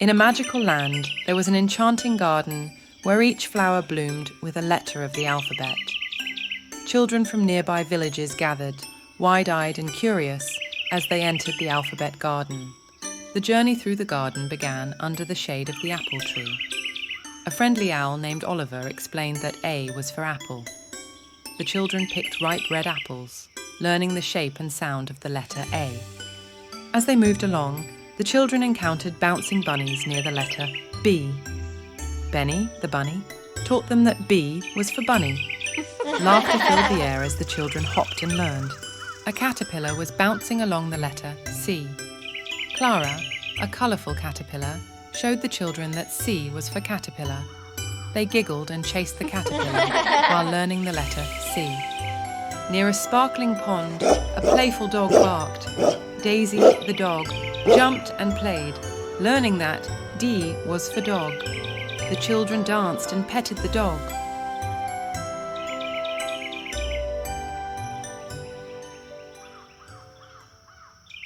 In a magical land, there was an enchanting garden where each flower bloomed with a letter of the alphabet. Children from nearby villages gathered, wide-eyed and curious, as they entered the alphabet garden. The journey through the garden began under the shade of the apple tree. A friendly owl named Oliver explained that A was for apple. The children picked ripe red apples, learning the shape and sound of the letter A. As they moved along, the children encountered bouncing bunnies near the letter B. Benny, the bunny, taught them that B was for bunny. Laughter filled the air as the children hopped and learned. A caterpillar was bouncing along the letter C. Clara, a colourful caterpillar, showed the children that C was for caterpillar. They giggled and chased the caterpillar while learning the letter C. Near a sparkling pond, a playful dog barked. Daisy, the dog, jumped and played, learning that D was for dog. The children danced and petted the dog.